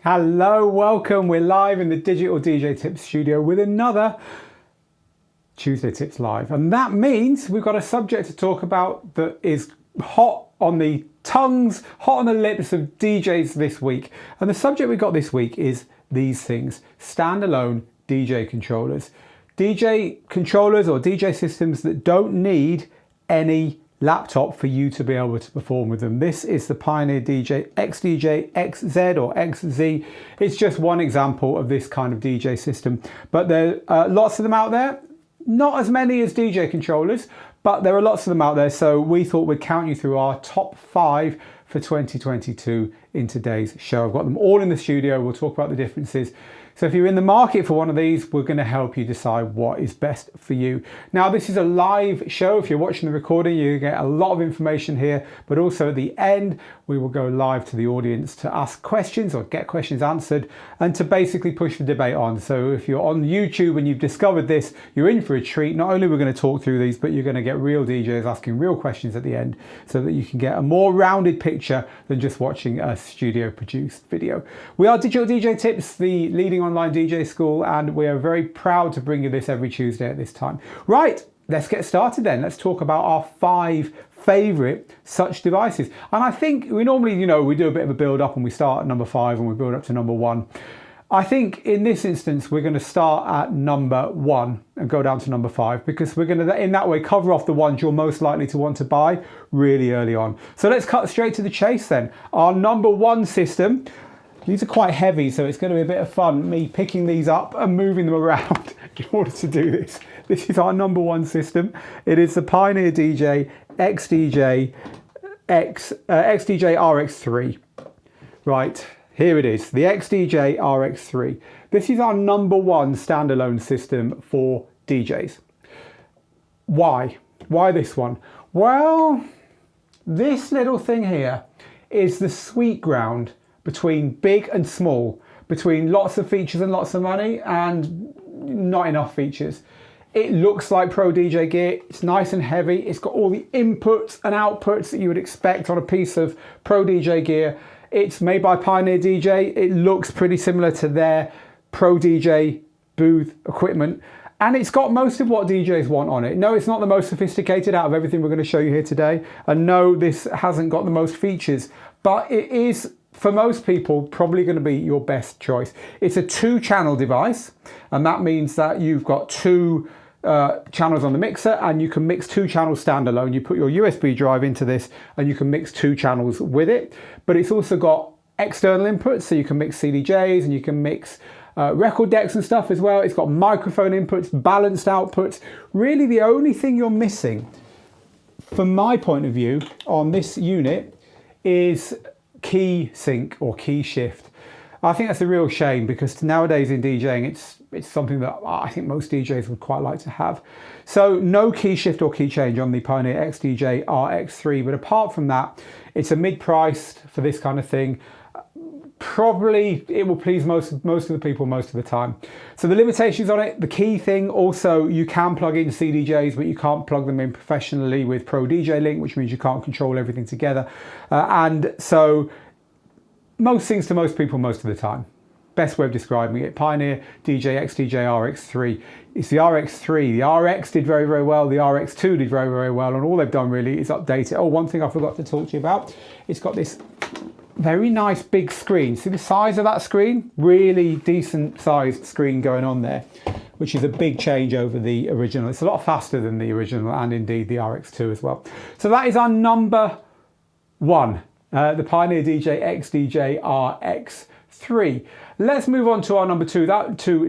Hello, welcome. We're live in the Digital DJ Tips studio with another Tuesday Tips Live. And that means we've got a subject to talk about that is hot on the tongues, hot on the lips of DJs this week. And the subject we got this week is these things: standalone DJ controllers. DJ controllers or DJ systems that don't need any laptop for you to be able to perform with them. This is the Pioneer DJ XDJ-XZ or XZ. It's just one example of this kind of DJ system, but there are lots of them out there. Not as many as DJ controllers, but there are lots of them out there. So we thought we'd count you through our top 5 for 2022 in today's show. I've got them all in the studio. We'll talk about the differences. So if you're in the market for one of these, we're going to help you decide what is best for you. Now, this is a live show. If you're watching the recording, you get a lot of information here, but also at the end, we will go live to the audience to ask questions or get questions answered and to basically push the debate on. So if you're on YouTube and you've discovered this, you're in for a treat. Not only are we going to talk through these, but you're going to get real DJs asking real questions at the end so that you can get a more rounded picture than just watching a studio produced video. We are Digital DJ Tips, the leading online DJ school, and we are very proud to bring you this every Tuesday at this time. Right, let's get started then. Let's talk about our 5 favorite such devices. And I think we normally, we do a bit of a build up and we start at number 5 and we build up to number 1. I think in this instance, we're going to start at number 1 and go down to number 5 because we're going to, in that way, cover off the ones you're most likely to want to buy really early on. So let's cut straight to the chase then. Our number 1 system. These are quite heavy, so it's going to be a bit of fun, me picking these up and moving them around in order to do this. This is our number 1 system. It is the Pioneer DJ XDJ-RX3. Right, here it is, the XDJ-RX3. This is our number 1 standalone system for DJs. Why? Why this one? Well, this little thing here is the sweet ground between big and small, between lots of features and lots of money and not enough features. It looks like pro DJ gear. It's nice and heavy. It's got all the inputs and outputs that you would expect on a piece of pro DJ gear. It's made by Pioneer DJ. It looks pretty similar to their pro DJ booth equipment. And it's got most of what DJs want on it. No, it's not the most sophisticated out of everything we're going to show you here today. And no, this hasn't got the most features, but it is, for most people, probably going to be your best choice. It's a 2-channel device, and that means that you've got 2 channels on the mixer, and you can mix 2 channels standalone. You put your USB drive into this, and you can mix 2 channels with it. But it's also got external inputs, so you can mix CDJs, and you can mix record decks and stuff as well. It's got microphone inputs, balanced outputs. Really, the only thing you're missing, from my point of view, on this unit is key sync or key shift. I think that's a real shame because nowadays in DJing it's something that I think most DJs would quite like to have. So no key shift or key change on the Pioneer XDJ-RX3, but apart from that, it's a mid-priced for this kind of thing. Probably it will please most of the people most of the time. So the limitations on it, the key thing also, you can plug in CDJs, but you can't plug them in professionally with Pro DJ Link, which means you can't control everything together. And so most things to most people most of the time. Best way of describing it, Pioneer DJ XDJ-RX3. It's the RX3. The RX did very, very well. The RX2 did very, very well. And all they've done really is update it. Oh, one thing I forgot to talk to you about. It's got this very nice big screen. See the size of that screen? Really decent sized screen going on there, which is a big change over the original. It's a lot faster than the original and indeed the RX2 as well. So that is our number 1, the Pioneer DJ XDJ-RX3. Let's move on to our number 2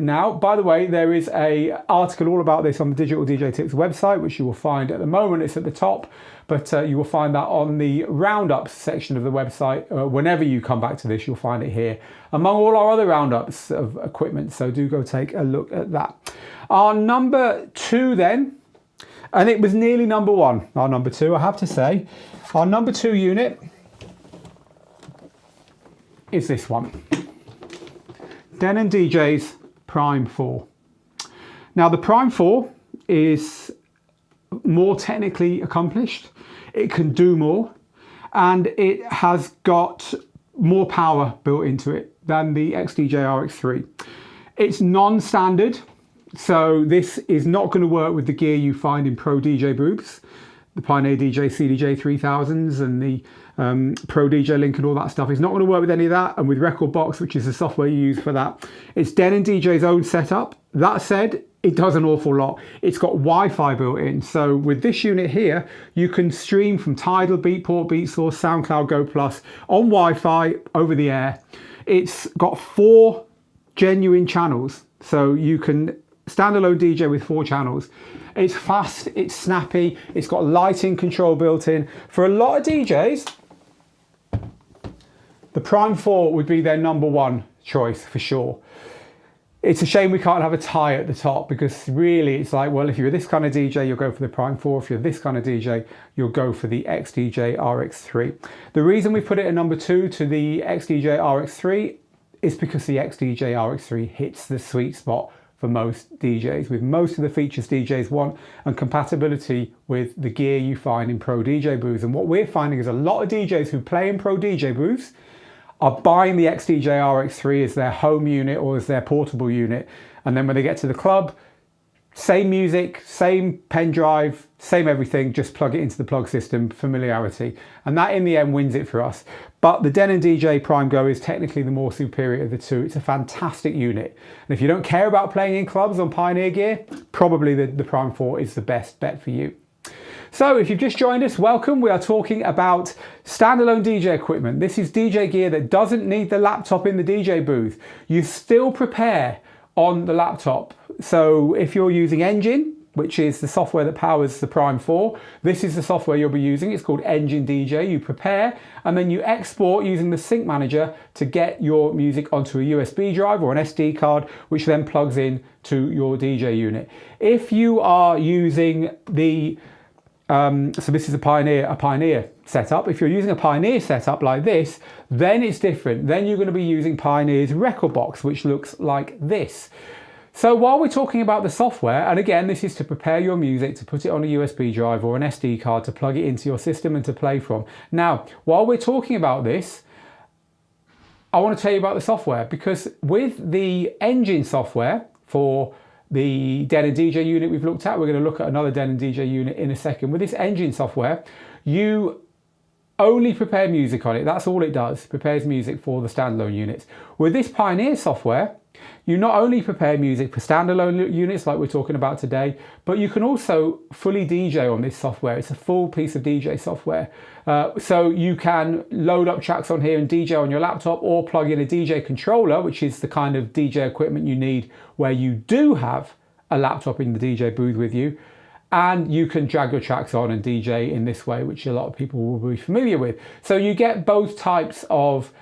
now. By the way, there is an article all about this on the Digital DJ Tips website, which you will find at the moment. It's at the top, but you will find that on the roundups section of the website. Whenever you come back to this, you'll find it here among all our other roundups of equipment. So do go take a look at that. Our number 2 then, and it was nearly number 1, our number 2, I have to say. Our number 2 unit is this one. Denon DJ's Prime 4. Now the Prime 4 is more technically accomplished. It can do more, and it has got more power built into it than the XDJ-RX3. It's non-standard, so this is not going to work with the gear you find in pro DJ booths, the Pioneer DJ CDJ 3000s and the Pro DJ Link and all that stuff. It's not going to work with any of that, and with Rekordbox, which is the software you use for that. It's Denon DJ's own setup. That said, it does an awful lot. It's got Wi-Fi built in, so with this unit here, you can stream from Tidal, Beatport, BeatSource, SoundCloud, Go Plus on Wi-Fi over the air. It's got 4 genuine channels, so you can standalone DJ with 4 channels. It's fast, it's snappy, it's got lighting control built in. For a lot of DJs, the Prime 4 would be their #1 choice for sure. It's a shame we can't have a tie at the top, because really it's like, well, if you're this kind of DJ, you'll go for the Prime 4. If you're this kind of DJ, you'll go for the XDJ-RX3. The reason we put it at #2 to the XDJ-RX3 is because the XDJ-RX3 hits the sweet spot for most DJs, with most of the features DJs want and compatibility with the gear you find in pro DJ booths. And what we're finding is a lot of DJs who play in pro DJ booths are buying the XDJ-RX3 as their home unit or as their portable unit. And then when they get to the club, same music, same pen drive, same everything, just plug it into the plug system, familiarity. And that in the end wins it for us. But the Denon DJ Prime Go is technically the more superior of the two. It's a fantastic unit. And if you don't care about playing in clubs on Pioneer gear, probably the Prime 4 is the best bet for you. So if you've just joined us, welcome. We are talking about standalone DJ equipment. This is DJ gear that doesn't need the laptop in the DJ booth. You still prepare on the laptop. So if you're using Engine, which is the software that powers the Prime 4, this is the software you'll be using. It's called Engine DJ. You prepare and then you export using the Sync Manager to get your music onto a USB drive or an SD card, which then plugs in to your DJ unit. If you are using the so this is a Pioneer setup. If you're using a Pioneer setup like this, then it's different. Then you're going to be using Pioneer's Rekordbox, which looks like this. So while we're talking about the software, and again, this is to prepare your music, to put it on a USB drive or an SD card, to plug it into your system and to play from. Now, while we're talking about this, I want to tell you about the software, because with the Engine software for the Denon DJ unit we've looked at, we're going to look at another Denon DJ unit in a second. With this Engine software, you only prepare music on it. That's all it does, prepares music for the standalone units. With this Pioneer software, you not only prepare music for standalone units like we're talking about today, but you can also fully DJ on this software. It's a full piece of DJ software. So you can load up tracks on here and DJ on your laptop, or plug in a DJ controller, which is the kind of DJ equipment you need where you do have a laptop in the DJ booth with you. And you can drag your tracks on and DJ in this way, which a lot of people will be familiar with. So you get both types of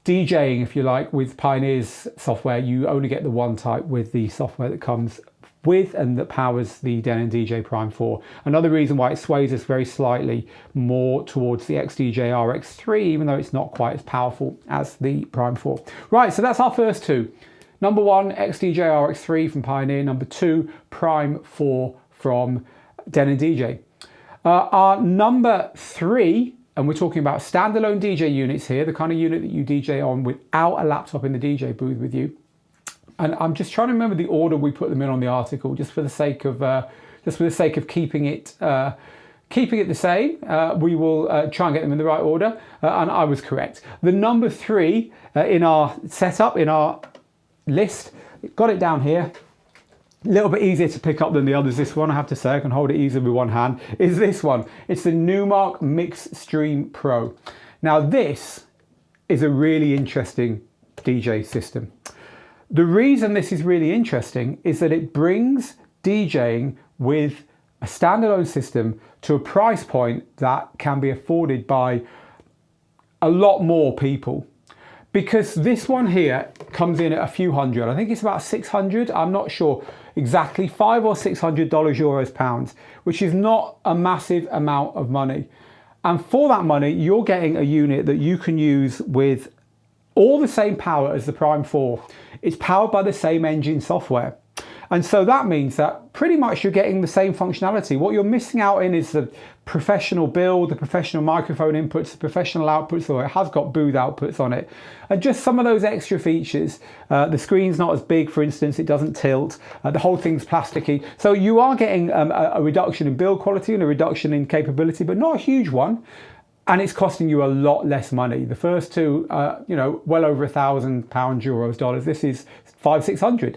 DJing, if you like, with Pioneer's software. You only get the one type with the software that comes with and that powers the Denon DJ Prime 4. Another reason why it sways us very slightly more towards the XDJ-RX3, even though it's not quite as powerful as the Prime 4. Right, so that's our first two. #1, XDJ-RX3 from Pioneer. #2, Prime 4 from Denon DJ. Our #3, and we're talking about standalone DJ units here, the kind of unit that you DJ on without a laptop in the DJ booth with you. And I'm just trying to remember the order we put them in on the article, just for the sake of keeping it the same. We will try and get them in the right order, and I was correct. The #3 in our setup, in our list, got it down here. A little bit easier to pick up than the others, this one, I have to say. I can hold it easily with one hand. Is this one. It's the Numark Mixstream Pro. Now this is a really interesting DJ system. The reason this is really interesting is that it brings DJing with a standalone system to a price point that can be afforded by a lot more people. Because this one here comes in at a few hundred. I think it's about 600, I'm not sure exactly, $500 or $600 euros, pounds, which is not a massive amount of money. And for that money, you're getting a unit that you can use with all the same power as the Prime 4. It's powered by the same Engine software. And so that means that pretty much you're getting the same functionality. What you're missing out in is the professional build, the professional microphone inputs, the professional outputs, so it has got booth outputs on it. And just some of those extra features. The screen's not as big, for instance, it doesn't tilt. The whole thing's plasticky. So you are getting a reduction in build quality and a reduction in capability, but not a huge one. And it's costing you a lot less money. The first two, you know, well over £1,000, euros, dollars. This is 500-600.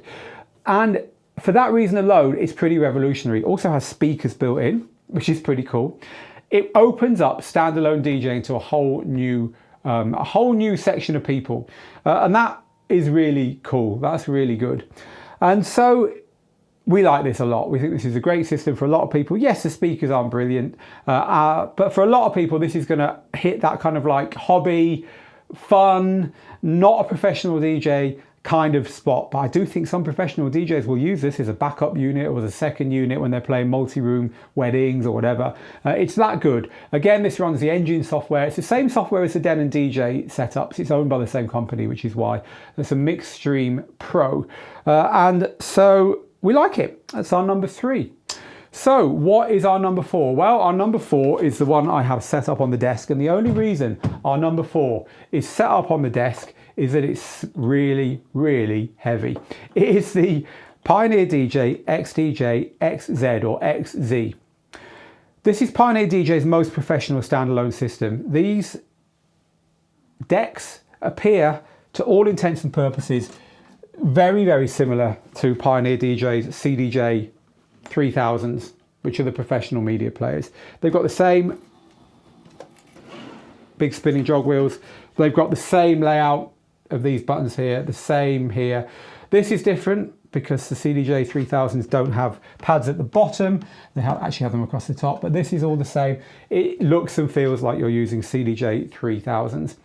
And for that reason alone, it's pretty revolutionary. It also has speakers built in, which is pretty cool. It opens up standalone DJing to a whole new section of people. And that is really cool. That's really good. And so we like this a lot. We think this is a great system for a lot of people. Yes, the speakers aren't brilliant, but for a lot of people, this is going to hit that kind of like hobby, fun, not a professional DJ kind of spot. But I do think some professional DJs will use this as a backup unit or as a second unit when they're playing multi-room weddings or whatever. It's that good. Again, this runs the engine software. It's the same software as the Denon DJ setups. It's owned by the same company, which is why it's a Mixstream Pro. And so we like it. That's our number 3. So what is our number 4? Well, our number 4 is the one I have set up on the desk. And the only reason our number 4 is set up on the desk is that it's really, really heavy. It is the Pioneer DJ XDJ-XZ or XZ. This is Pioneer DJ's most professional standalone system. These decks appear, to all intents and purposes, very, very similar to Pioneer DJ's CDJ 3000s, which are the professional media players. They've got the same big spinning jog wheels. They've got the same layout of these buttons here, the same here. This is different because the CDJ 3000s don't have pads at the bottom. They actually have them across the top, but this is all the same. It looks and feels like you're using CDJ 3000s.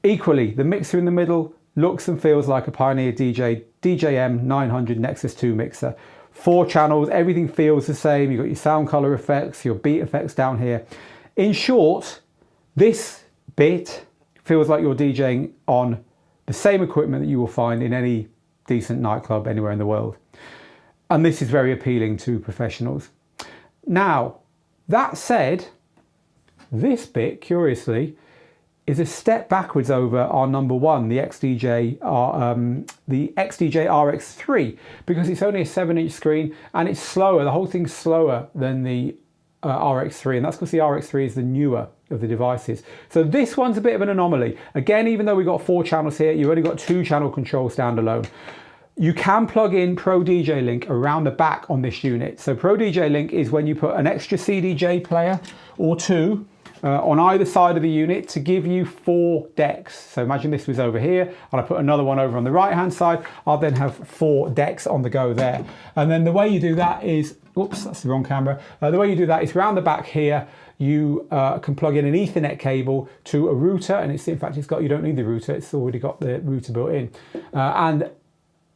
Equally, the mixer in the middle looks and feels like a Pioneer DJM 900 Nexus 2 mixer. 4 channels, everything feels the same. You've got your sound color effects, your beat effects down here. In short, this bit feels like you're DJing on the same equipment that you will find in any decent nightclub anywhere in the world. And this is very appealing to professionals. Now, that said, this bit, curiously, is a step backwards over our number 1, the XDJ-RX3, because it's only a 7-inch screen and it's slower. The whole thing's slower than the RX3, and that's because the RX3 is the newer of the devices. So this one's a bit of an anomaly. Again, even though we've got 4 channels here, you've only got 2 channel control standalone. You can plug in Pro DJ Link around the back on this unit. So Pro DJ Link is when you put an extra CDJ player or 2 on either side of the unit to give you 4 decks. So imagine this was over here, and I put another one over on the right hand side. I'll then have 4 decks on the go there. And then the way you do that is, oops, that's the wrong camera. The way you do that is around the back here. You can plug in an Ethernet cable to a router, and it's, in fact, it's got, you don't need the router, it's already got the router built in. And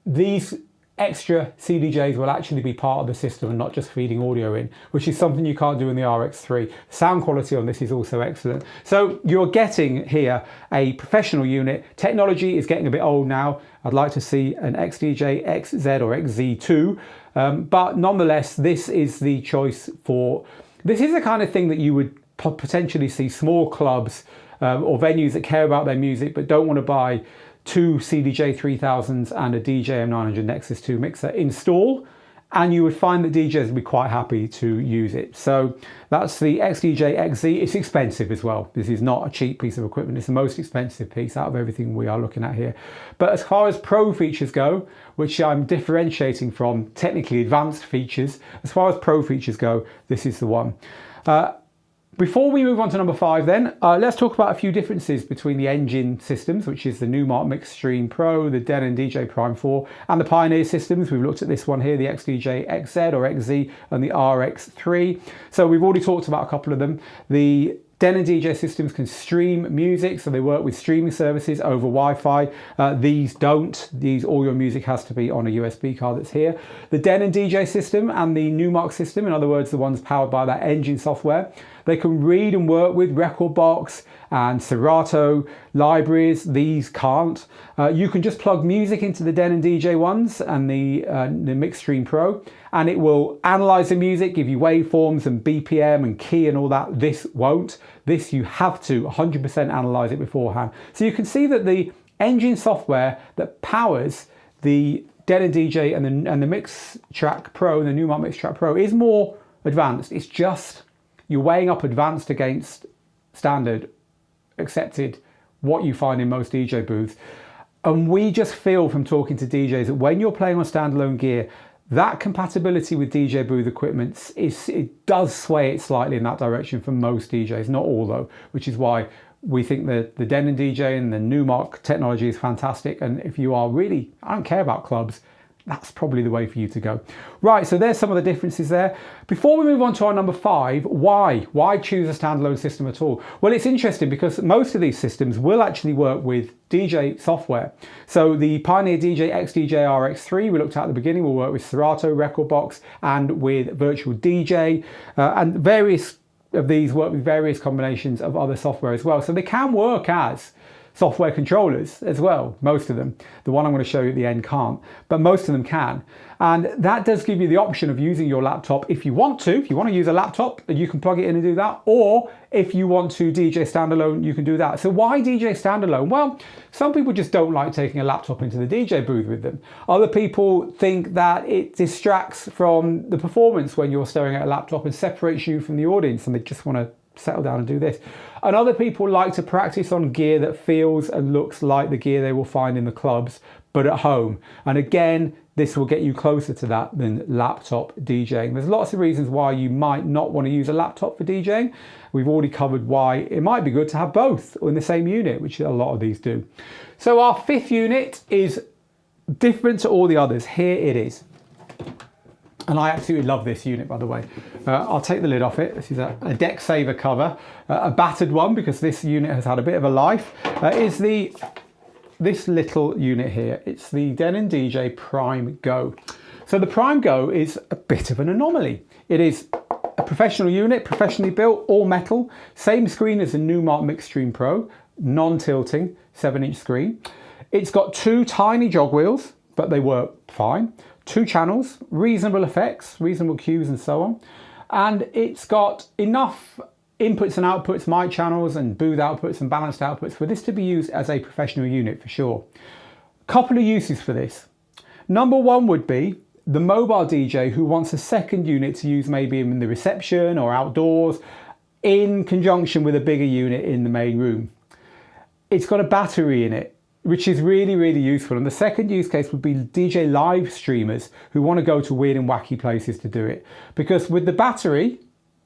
these extra CDJs will actually be part of the system and not just feeding audio in, which is something you can't do in the RX3. Sound quality on this is also excellent. So you're getting here a professional unit. Technology is getting a bit old now. I'd like to see an XDJ-XZ or XZ2, but nonetheless, this is the choice for, this is the kind of thing that you would potentially see small clubs or venues that care about their music but don't want to buy 2 CDJ 3000s and a DJM 900 Nexus 2 mixer install, and you would find that DJs would be quite happy to use it. So that's the XDJ-XZ. It's expensive as well. This is not a cheap piece of equipment. It's the most expensive piece out of everything we are looking at here. But as far as pro features go, which I'm differentiating from technically advanced features, as far as pro features go, this is the one. Before we move on to number 5 then, let's talk about a few differences between the engine systems, which is the Numark Mixstream Pro, the Denon DJ Prime 4, and the Pioneer systems. We've looked at this one here, the XDJ-XZ or XZ and the RX3. So we've already talked about a couple of them. The Denon DJ systems can stream music, so they work with streaming services over Wi-Fi. These don't. All your music has to be on a USB card that's here. The Denon DJ system and the Numark system, in other words, the ones powered by that engine software, They can read and work with Rekordbox and Serato libraries. These can't. You can just plug music into the Denon DJ ones and the Mixstream Pro, and it will analyze the music, give you waveforms and BPM and key and all that. This won't. This you have to 100% analyze it beforehand. So you can see that the engine software that powers the Denon DJ and the Mixtrack Pro, the Numark Mixtrack Pro, is more advanced. It's just you're weighing up advanced against standard, accepted, what you find in most DJ booths. And we just feel from talking to DJs that when you're playing on standalone gear, that compatibility with DJ booth equipment, it does sway it slightly in that direction for most DJs, not all though, which is why we think that the Denon DJ and the Numark technology is fantastic. And if you are really, I don't care about clubs, that's probably the way for you to go. Right, so there's some of the differences there. Before we move on to our number 5, why? Why choose a standalone system at all? Well, it's interesting because most of these systems will actually work with DJ software. So the Pioneer DJ XDJ-RX3 we looked at the beginning will work with Serato, Rekordbox, and with Virtual DJ, and various of these work with various combinations of other software as well. So they can work as software controllers as well, most of them. The one I'm going to show you at the end can't, but most of them can. And that does give you the option of using your laptop if you want to. If you want to use a laptop, you can plug it in and do that. Or if you want to DJ standalone, you can do that. So why DJ standalone? Well, some people just don't like taking a laptop into the DJ booth with them. Other people think that it distracts from the performance when you're staring at a laptop and separates you from the audience, and they just want to settle down and do this. And other people like to practice on gear that feels and looks like the gear they will find in the clubs, but at home. And again, this will get you closer to that than laptop DJing. There's lots of reasons why you might not want to use a laptop for DJing. We've already covered why it might be good to have both in the same unit, which a lot of these do. So our 5th unit is different to all the others. Here it is. And I absolutely love this unit, by the way. I'll take the lid off it. This is a deck saver cover, a battered one because this unit has had a bit of a life. Is this little unit here. It's the Denon DJ Prime Go. So the Prime Go is a bit of an anomaly. It is a professional unit, professionally built, all metal, same screen as the Numark Mixstream Pro, non-tilting, 7-inch screen. It's got 2 tiny jog wheels, but they work fine. 2 channels, reasonable effects, reasonable cues and so on. And it's got enough inputs and outputs, mic channels and booth outputs and balanced outputs for this to be used as a professional unit for sure. Couple of uses for this. Number 1 would be the mobile DJ who wants a second unit to use maybe in the reception or outdoors in conjunction with a bigger unit in the main room. It's got a battery in it, which is really, really useful. And the second use case would be DJ live streamers who want to go to weird and wacky places to do it. Because with the battery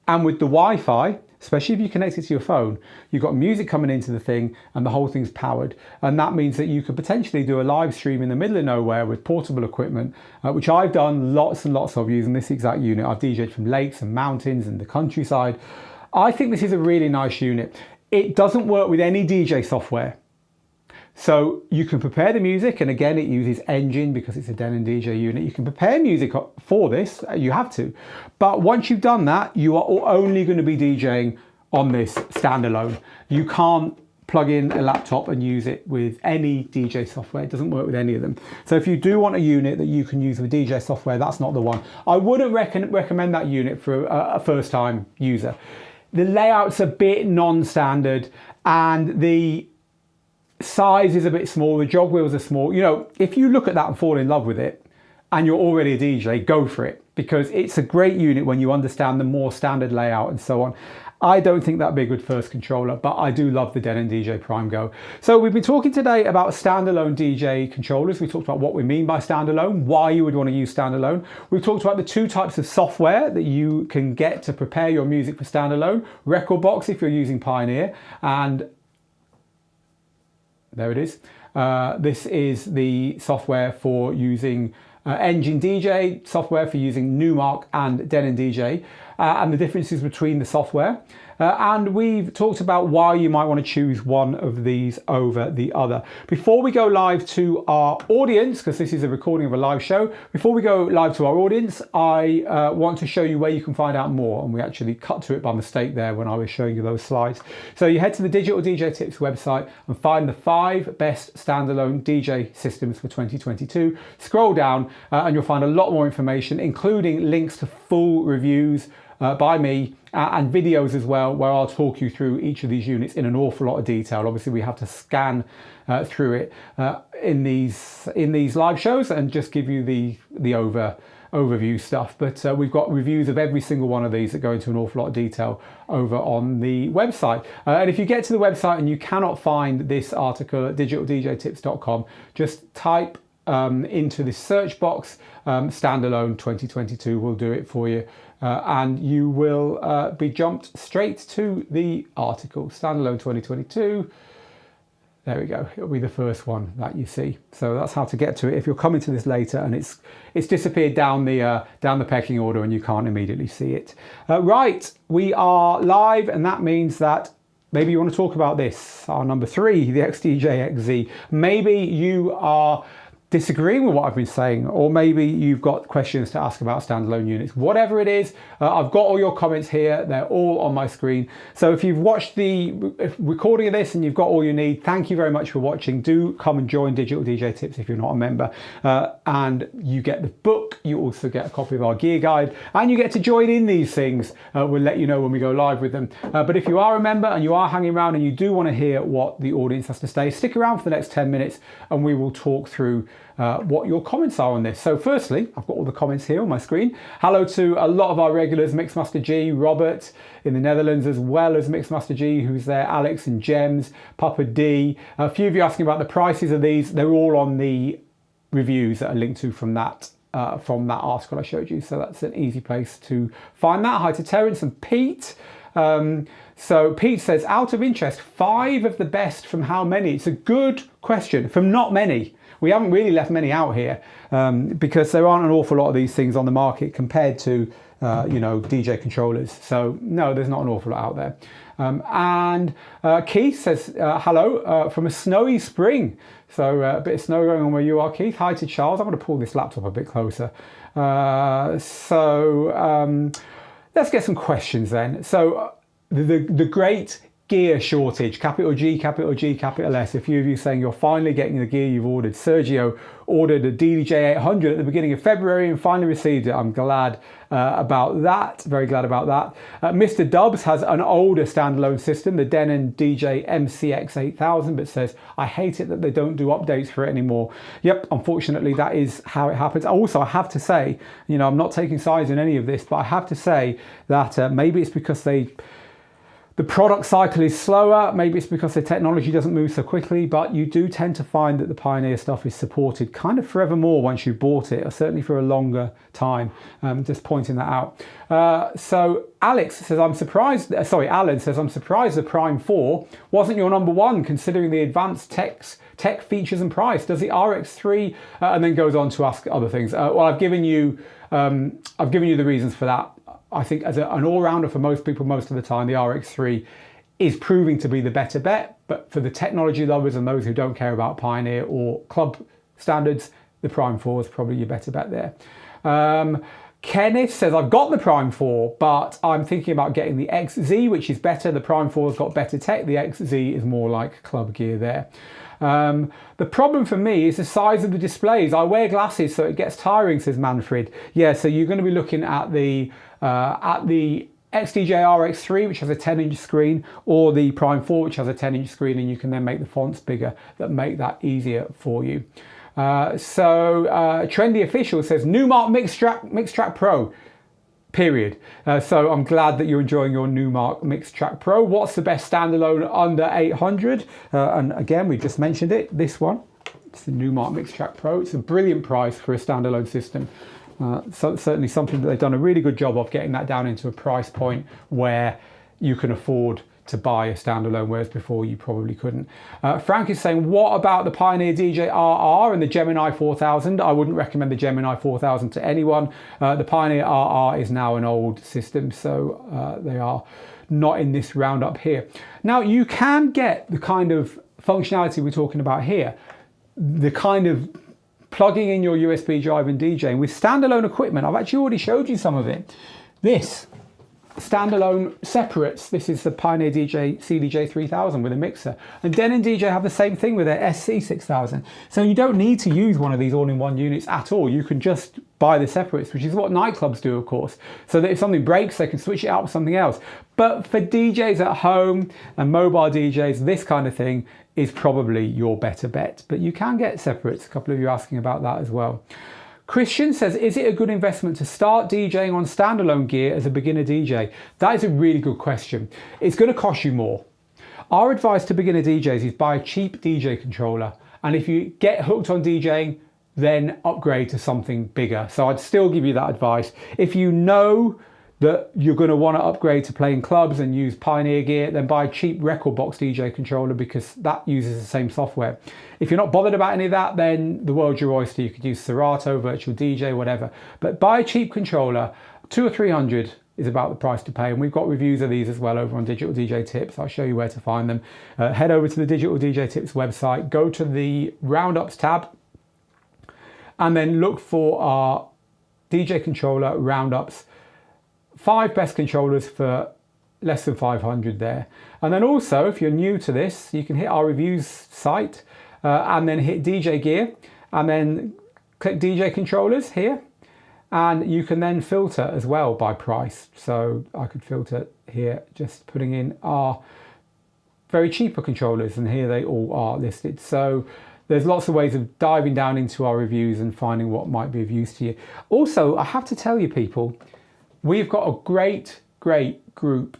and with the Wi-Fi, especially if you connect it to your phone, you've got music coming into the thing and the whole thing's powered. And that means that you could potentially do a live stream in the middle of nowhere with portable equipment, which I've done lots and lots of using this exact unit. I've DJed from lakes and mountains and the countryside. I think this is a really nice unit. It doesn't work with any DJ software. So you can prepare the music, and again, it uses Engine because it's a Denon DJ unit. You can prepare music for this, you have to. But once you've done that, you are only going to be DJing on this standalone. You can't plug in a laptop and use it with any DJ software. It doesn't work with any of them. So if you do want a unit that you can use with DJ software, that's not the one. I wouldn't recommend that unit for a first-time user. The layout's a bit non-standard, and the size is a bit small, the jog wheels are small. You know, if you look at that and fall in love with it and you're already a DJ, go for it, because it's a great unit when you understand the more standard layout and so on. I don't think that'd be a good first controller, but I do love the Denon DJ Prime Go. So we've been talking today about standalone DJ controllers. We talked about what we mean by standalone, why you would want to use standalone. We've talked about the 2 types of software that you can get to prepare your music for standalone. Rekordbox if you're using Pioneer, and there it is. This is the software for using Engine DJ, software for using Numark and Denon DJ. and the differences between the software. And we've talked about why you might want to choose one of these over the other. Before we go live to our audience, because this is a recording of a live show, before we go live to our audience, I want to show you where you can find out more. And we actually cut to it by mistake there when I was showing you those slides. So you head to the Digital DJ Tips website and find the 5 best standalone DJ systems for 2022. Scroll down and you'll find a lot more information, including links to full reviews by me and videos as well, where I'll talk you through each of these units in an awful lot of detail. Obviously, we have to scan through it in these live shows and just give you the overview stuff. But we've got reviews of every single one of these that go into an awful lot of detail over on the website. And if you get to the website and you cannot find this article at digitaldjtips.com, just type into the search box standalone 2022 will do it for you, and you will be jumped straight to the article standalone 2022. There we go, it'll be the first one that you see. So that's how to get to it if you're coming to this later and it's disappeared down the pecking order and you can't immediately see it. Right, we are live, and that means that maybe you want to talk about this, our number 3, the XDJ-XZ. Maybe you are disagreeing with what I've been saying, or maybe you've got questions to ask about standalone units. Whatever it is, I've got all your comments here. They're all on my screen. So if you've watched the recording of this and you've got all you need, thank you very much for watching. Do come and join Digital DJ Tips if you're not a member. And you get the book. You also get a copy of our gear guide, and you get to join in these things. We'll let you know when we go live with them. But if you are a member and you are hanging around and you do want to hear what the audience has to say, stick around for the next 10 minutes and we will talk through what your comments are on this. So firstly, I've got all the comments here on my screen. Hello to a lot of our regulars, Mixmaster G, Robert in the Netherlands, as well as Mixmaster G, who's there, Alex and Gems, Papa D. A few of you asking about the prices of these. They're all on the reviews that are linked to from that article I showed you. So that's an easy place to find that. Hi to Terence and Pete. So Pete says, out of interest, 5 of the best from how many? It's a good question. From not many. We haven't really left many out here because there aren't an awful lot of these things on the market compared to, you know, DJ controllers. So no, there's not an awful lot out there. And Keith says, hello from a snowy spring. So a bit of snow going on where you are, Keith. Hi to Charles. I'm going to pull this laptop a bit closer. Let's get some questions then. So the great gear shortage, capital G, capital G, capital S. A few of you saying you're finally getting the gear you've ordered. Sergio ordered a DJ 800 at the beginning of February and finally received it. I'm glad about that, very glad about that. Mr. Dubs has an older standalone system, the Denon DJ MCX8000, but says, I hate it that they don't do updates for it anymore. Yep, unfortunately that is how it happens. Also, I have to say, you know, I'm not taking sides in any of this, but I have to say that maybe it's because the product cycle is slower, maybe it's because the technology doesn't move so quickly, but you do tend to find that the Pioneer stuff is supported kind of forevermore once you've bought it, or certainly for a longer time. Just pointing that out. So Alex says, I'm surprised, Alan says, I'm surprised the Prime 4 wasn't your number 1 considering the advanced tech features and price. Does the RX3, and then goes on to ask other things. Well, I've given you the reasons for that. I think as an all-rounder for most people, most of the time, the RX3 is proving to be the better bet. But for the technology lovers and those who don't care about Pioneer or club standards, the Prime 4 is probably your better bet there. Kenneth says, I've got the Prime 4, but I'm thinking about getting the XZ, which is better. The Prime 4's got better tech. The XZ is more like club gear there. The problem for me is the size of the displays. I wear glasses, so it gets tiring, says Manfred. Yeah, so you're going to be looking at the XDJ-RX3, which has a 10-inch screen, or the Prime 4, which has a 10-inch screen, and you can then make the fonts bigger that make that easier for you. Trendy Official says, Numark Mixstream Pro. Period. So I'm glad that you're enjoying your Numark Mixstream Pro. What's the best standalone under 800? And again, we just mentioned it, this one. It's the Numark Mixstream Pro. It's a brilliant price for a standalone system. So certainly something that they've done a really good job of getting that down into a price point where you can afford to buy a standalone, whereas before you probably couldn't. Frank is saying, what about the Pioneer DJ-RR and the Gemini 4000? I wouldn't recommend the Gemini 4000 to anyone. The Pioneer RR is now an old system, so they are not in this roundup here. Now, you can get the kind of functionality we're talking about here, the kind of plugging in your USB drive and DJing with standalone equipment. I've actually already showed you some of it. This standalone separates. This is the Pioneer DJ CDJ-3000 with a mixer, and Denon DJ have the same thing with their SC6000. So you don't need to use one of these all-in-one units at all. You can just buy the separates, which is what nightclubs do, of course, so that if something breaks, they can switch it out with something else. But for DJs at home and mobile DJs, this kind of thing is probably your better bet. But you can get separates. A couple of you asking about that as well. Christian says, is it a good investment to start DJing on standalone gear as a beginner DJ? That is a really good question. It's going to cost you more. Our advice to beginner DJs is buy a cheap DJ controller. And if you get hooked on DJing, then upgrade to something bigger. So I'd still give you that advice. If you know that you're going to want to upgrade to playing clubs and use Pioneer gear, then buy a cheap record box DJ controller, because that uses the same software. If you're not bothered about any of that, then the world's your oyster. You could use Serato, Virtual DJ, whatever. But buy a cheap controller. 200 or 300 is about the price to pay. And we've got reviews of these as well over on Digital DJ Tips. I'll show you where to find them. Head over to the Digital DJ Tips website, go to the Roundups tab, and then look for our DJ controller Roundups. 5 best controllers for less than 500 there. And then also, if you're new to this, you can hit our reviews site and then hit DJ gear and then click DJ controllers here. And you can then filter as well by price. So I could filter here, just putting in our very cheaper controllers, and here they all are listed. So there's lots of ways of diving down into our reviews and finding what might be of use to you. Also, I have to tell you people, we've got a great group,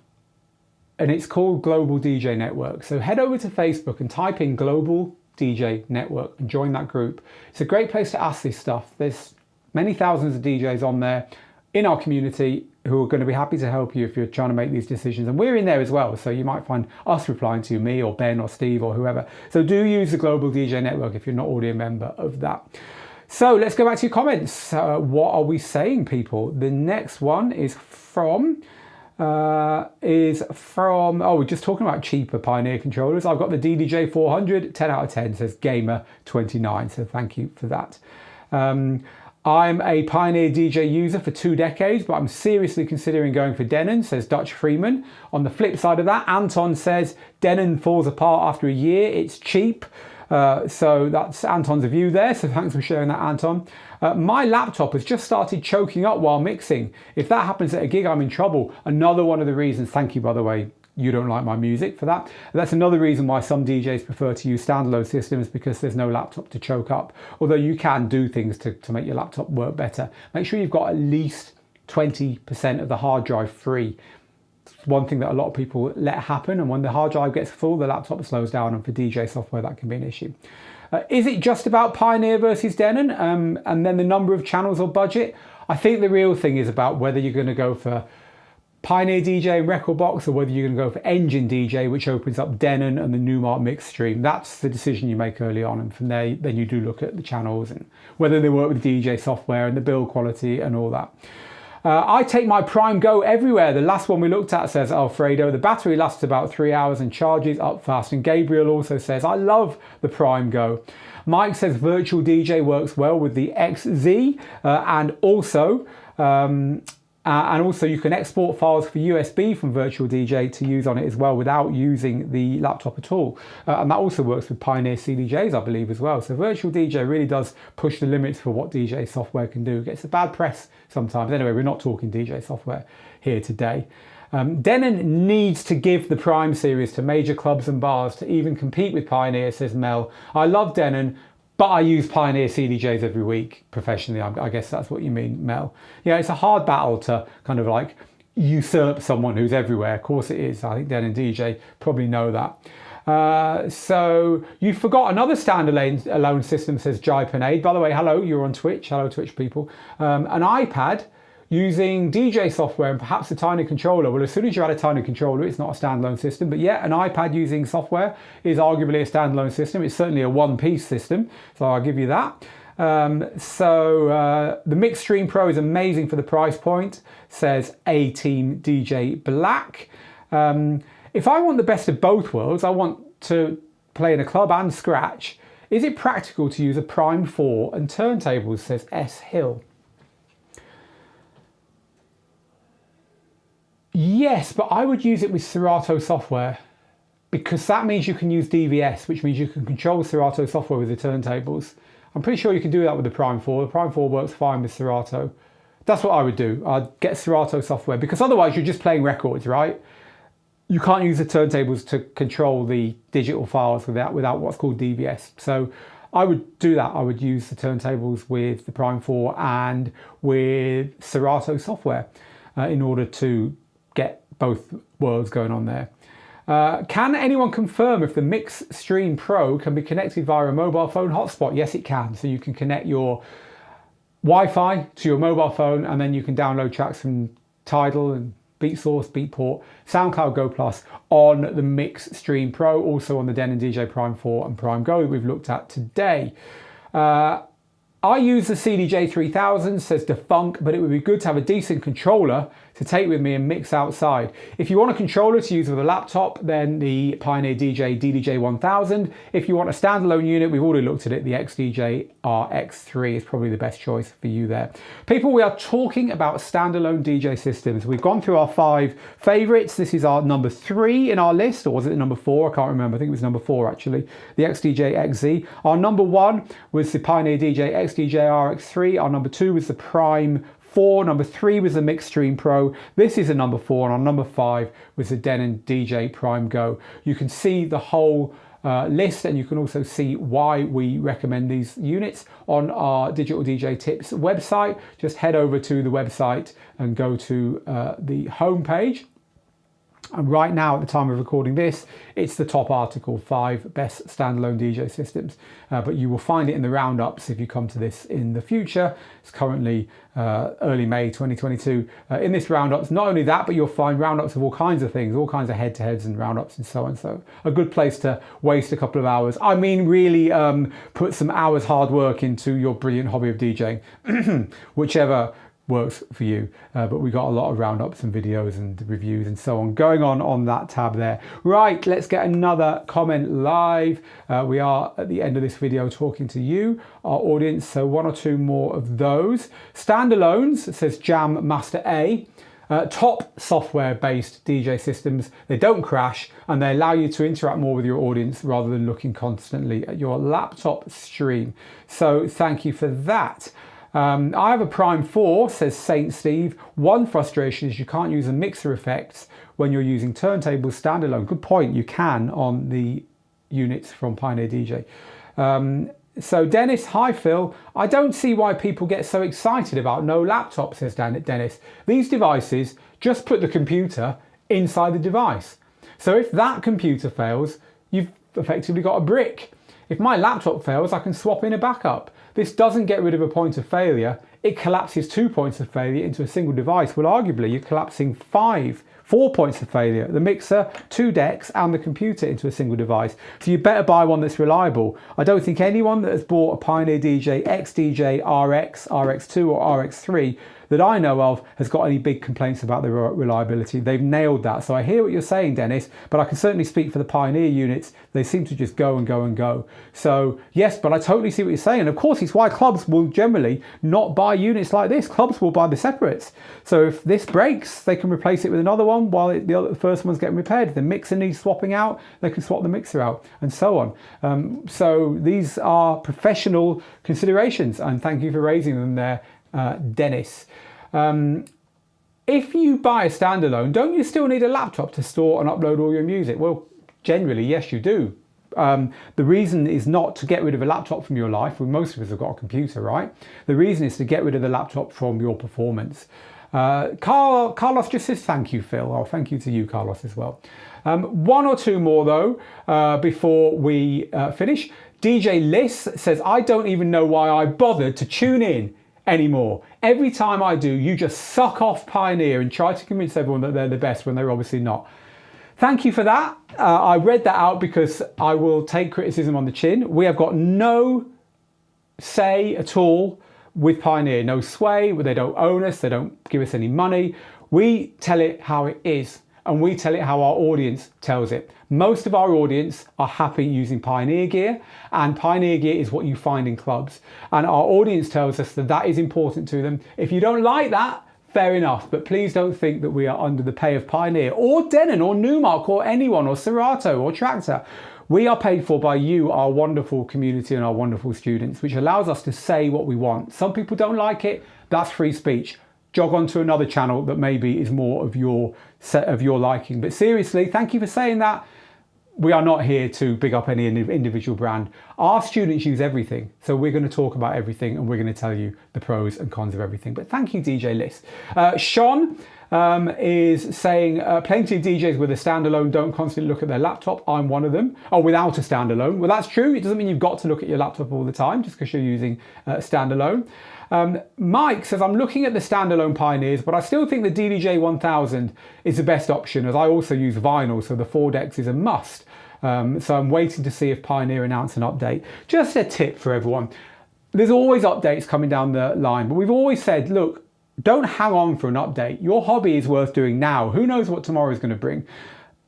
and it's called Global DJ Network. So head over to Facebook and type in Global DJ Network and join that group. It's a great place to ask this stuff. There's many thousands of DJs on there in our community who are going to be happy to help you if you're trying to make these decisions. And we're in there as well. So you might find us replying to me or Ben or Steve or whoever. So do use the Global DJ Network if you're not already a member of that. So let's go back to your comments. What are we saying, people? The next one is from, oh, we're just talking about cheaper Pioneer controllers. I've got the DDJ 400, 10 out of 10, says Gamer29. So thank you for that. I'm a Pioneer DJ user for 2 decades, but I'm seriously considering going for Denon, says Dutch Freeman. On the flip side of that, Anton says Denon falls apart after a year. It's cheap. So that's Anton's view there, so thanks for sharing that, Anton. My laptop has just started choking up while mixing. If that happens at a gig, I'm in trouble. Another one of the reasons, thank you by the way, you don't like my music for that. That's another reason why some DJs prefer to use standalone systems, because there's no laptop to choke up. Although you can do things to make your laptop work better. Make sure you've got at least 20% of the hard drive free. One thing that a lot of people let happen, and when the hard drive gets full, the laptop slows down, and for DJ software that can be an issue. Is it just about Pioneer versus Denon and then the number of channels or budget? I think the real thing is about whether you're going to go for Pioneer DJ and record box, or whether you're going to go for Engine DJ, which opens up Denon and the Numark Mixstream. That's the decision you make early on, and from there then you do look at the channels and whether they work with DJ software and the build quality and all that. I take my Prime Go everywhere. The last one we looked at, says Alfredo, the battery lasts about 3 hours and charges up fast. And Gabriel also says, I love the Prime Go. Mike says Virtual DJ works well with the XZ, and also you can export files for USB from Virtual DJ to use on it as well without using the laptop at all. And that also works with Pioneer CDJs, I believe, as well. So Virtual DJ really does push the limits for what DJ software can do. It gets a bad press sometimes. Anyway, we're not talking DJ software here today. Denon needs to give the Prime series to major clubs and bars to even compete with Pioneer, says Mel. I love Denon, but I use Pioneer CDJs every week professionally. I guess that's what you mean, Mel. Yeah, it's a hard battle to kind of like usurp someone who's everywhere. Of course it is. I think Denon DJ probably know that. So you forgot another standalone system, says Jai Panade. By the way, hello, you're on Twitch. Hello, Twitch people. An iPad using DJ software and perhaps a tiny controller. Well, as soon as you add a tiny controller, it's not a standalone system, but yeah, an iPad using software is arguably a standalone system. It's certainly a one-piece system, so I'll give you that. The Mixstream Pro is amazing for the price point, says A-Team DJ Black. If I want the best of both worlds, I want to play in a club and scratch. Is it practical to use a Prime 4 and turntables, says S Hill. Yes, but I would use it with Serato software, because that means you can use DVS, which means you can control Serato software with the turntables. I'm pretty sure you can do that with the Prime 4. The Prime 4 works fine with Serato. That's what I would do. I'd get Serato software, because otherwise you're just playing records, right? You can't use the turntables to control the digital files without what's called DVS. So I would do that. I would use the turntables with the Prime 4 and with Serato software in order to get both worlds going on there. Can anyone confirm if the Mixstream Pro can be connected via a mobile phone hotspot? Yes, it can. So you can connect your Wi-Fi to your mobile phone, and then you can download tracks from Tidal and BeatSource, Beatport, SoundCloud Go Plus on the Mixstream Pro, also on the Denon DJ Prime 4 and Prime Go that we've looked at today. I use the CDJ3000, says Defunk, but it would be good to have a decent controller to take with me and mix outside. If you want a controller to use with a laptop, then the Pioneer DJ DDJ-1000. If you want a standalone unit, we've already looked at it, the XDJ-RX3 is probably the best choice for you there. People, we are talking about standalone DJ systems. We've gone through our 5 favorites. This is our number 3 in our list, or was it number 4? I can't remember. I think it was number 4 actually, the XDJ-XZ. Our number 1 was the Pioneer DJ XDJ-RX3. Our number 2 was the Prime 4. Number 3 was the Mixstream Pro. This is a number 4, and our number 5 was the Denon DJ Prime Go. You can see the whole list, and you can also see why we recommend these units on our Digital DJ Tips website. Just head over to the website and go to the home page. And right now, at the time of recording this, it's the top article, 5 best standalone DJ systems. But you will find it in the roundups if you come to this in the future. It's currently early May 2022. In this roundups, not only that, but you'll find roundups of all kinds of things, all kinds of head-to-heads and roundups and so on. So a good place to waste a couple of hours. I mean, really put some hours hard work into your brilliant hobby of DJing, whichever works for you, but we got a lot of roundups and videos and reviews and so on going on that tab there. Right, let's get another comment live. We are at the end of this video talking to you, our audience, so 1 or 2 more of those. Standalones, says Jam Master A. Top software-based DJ systems. They don't crash, and they allow you to interact more with your audience rather than looking constantly at your laptop stream. So thank you for that. I have a Prime 4, says Saint Steve. One frustration is you can't use the mixer effects when you're using turntables standalone. Good point, you can on the units from Pioneer DJ. So Dennis, hi Phil. I don't see why people get so excited about no laptop, says Dennis. These devices just put the computer inside the device. So if that computer fails, you've effectively got a brick. If my laptop fails, I can swap in a backup. This doesn't get rid of a point of failure. It collapses 2 points of failure into a single device. Well, arguably, you're collapsing 4 points of failure. The mixer, 2 decks, and the computer into a single device. So you better buy one that's reliable. I don't think anyone that has bought a Pioneer DJ XDJ-RX, RX2 or RX3 that I know of has got any big complaints about the reliability. They've nailed that. So I hear what you're saying, Dennis, but I can certainly speak for the Pioneer units. They seem to just go and go and go. So yes, but I totally see what you're saying. And of course, it's why clubs will generally not buy units like this. Clubs will buy the separates. So if this breaks, they can replace it with another one while the first one's getting repaired. If the mixer needs swapping out, they can swap the mixer out and so on. So these are professional considerations, and thank you for raising them there, Dennis. If you buy a standalone, don't you still need a laptop to store and upload all your music? Well, generally, yes, you do. The reason is not to get rid of a laptop from your life. Well, most of us have got a computer, right? The reason is to get rid of the laptop from your performance. Carlos just says thank you, Phil. Oh, thank you to you, Carlos, as well. 1 or 2 more though before we finish. DJ Liss says, I don't even know why I bothered to tune in anymore. Every time I do, you just suck off Pioneer and try to convince everyone that they're the best when they're obviously not. Thank you for that. I read that out because I will take criticism on the chin. We have got no say at all with Pioneer, no sway. They don't own us, they don't give us any money. We tell it how it is, and we tell it how our audience tells it. Most of our audience are happy using Pioneer gear, and Pioneer gear is what you find in clubs. And our audience tells us that that is important to them. If you don't like that, fair enough, but please don't think that we are under the pay of Pioneer or Denon or Numark or anyone or Serato or Tractor. We are paid for by you, our wonderful community and our wonderful students, which allows us to say what we want. Some people don't like it, that's free speech. Jog on to another channel that maybe is more of your set of your liking. But seriously, thank you for saying that. We are not here to big up any individual brand. Our students use everything, so we're going to talk about everything and we're going to tell you the pros and cons of everything. But thank you, DJ Liss. Sean is saying, plenty of DJs with a standalone don't constantly look at their laptop. I'm one of them. Oh, without a standalone. Well, that's true. It doesn't mean you've got to look at your laptop all the time just because you're using standalone. Mike says, I'm looking at the standalone Pioneers, but I still think the DDJ-1000 is the best option, as I also use vinyl, so the 4 decks is a must. So I'm waiting to see if Pioneer announce an update. Just a tip for everyone. There's always updates coming down the line, but we've always said, look, don't hang on for an update. Your hobby is worth doing now. Who knows what tomorrow is going to bring?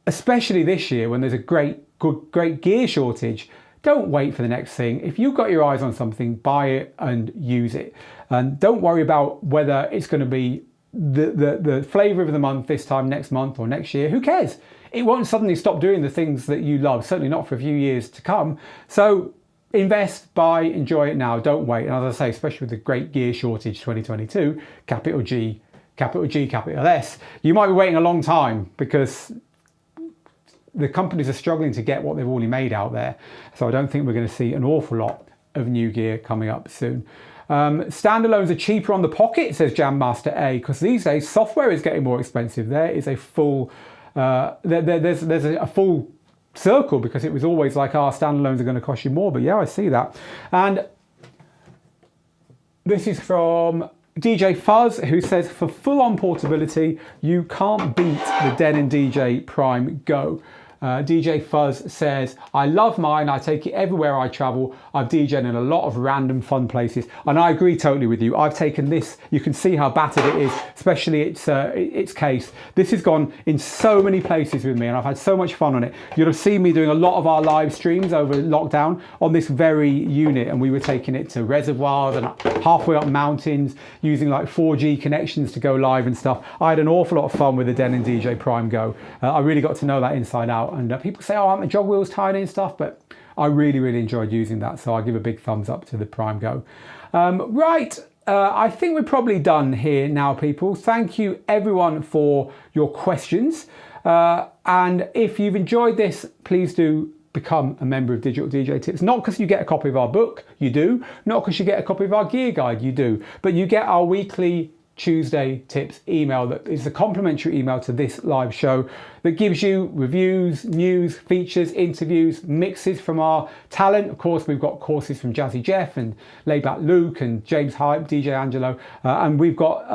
Especially this year when there's a great gear shortage. Don't wait for the next thing. If you've got your eyes on something, buy it and use it. And don't worry about whether it's going to be the flavor of the month this time next month or next year. Who cares? It won't suddenly stop doing the things that you love, certainly not for a few years to come. So invest, buy, enjoy it now. Don't wait. And as I say, especially with the great gear shortage 2022, capital G, capital G, capital S, you might be waiting a long time because the companies are struggling to get what they've already made out there. So I don't think we're going to see an awful lot of new gear coming up soon. Standalones are cheaper on the pocket, says Jam Master A, because these days software is getting more expensive. There is a full, there's a full circle, because it was always like, our standalones are going to cost you more. But yeah, I see that. And this is from DJ Fuzz, who says, for full-on portability, you can't beat the Denon DJ Prime Go. DJ Fuzz says, I love mine, I take it everywhere I travel. I've DJed in a lot of random fun places. And I agree totally with you. I've taken this, you can see how battered it is, especially its case. This has gone in so many places with me and I've had so much fun on it. You'll have seen me doing a lot of our live streams over lockdown on this very unit, and we were taking it to reservoirs and halfway up mountains using like 4G connections to go live and stuff. I had an awful lot of fun with the Denon DJ Prime Go. I really got to know that inside out. And people say, oh, aren't the jog wheels tiny and stuff? But I really enjoyed using that. So I give a big thumbs up to the Prime Go. I think we're probably done here now, people. Thank you, everyone, for your questions. And if you've enjoyed this, please do become a member of Digital DJ Tips. Not because you get a copy of our book, you do. Not because you get a copy of our gear guide, you do. But you get our weekly Tuesday tips email that is a complimentary email to this live show that gives you reviews, news, features, interviews, mixes from our talent. Of course, we've got courses from Jazzy Jeff and Layback Luke and James Hype, DJ Angelo, and we've got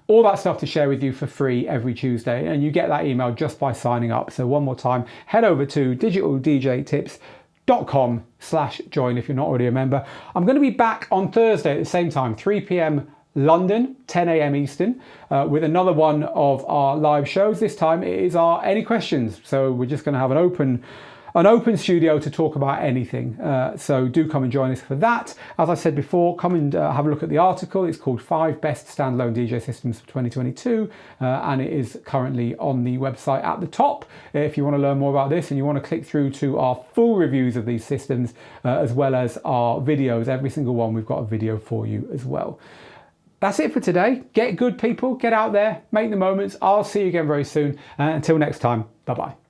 all that stuff to share with you for free every Tuesday, and you get that email just by signing up. So one more time, head over to digitaldjtips.com/join if you're not already a member. I'm going to be back on Thursday at the same time, 3 p.m. London, 10 a.m. Eastern, with another one of our live shows. This time it is our Any Questions. So we're just going to have an open studio to talk about anything. So do come and join us for that. As I said before, come and have a look at the article. It's called 5 Best Standalone DJ Systems for 2022. And it is currently on the website at the top. If you want to learn more about this and you want to click through to our full reviews of these systems, as well as our videos, every single one, we've got a video for you as well. That's it for today. Get good, people. Get out there. Make the moments. I'll see you again very soon. Until next time. Bye-bye.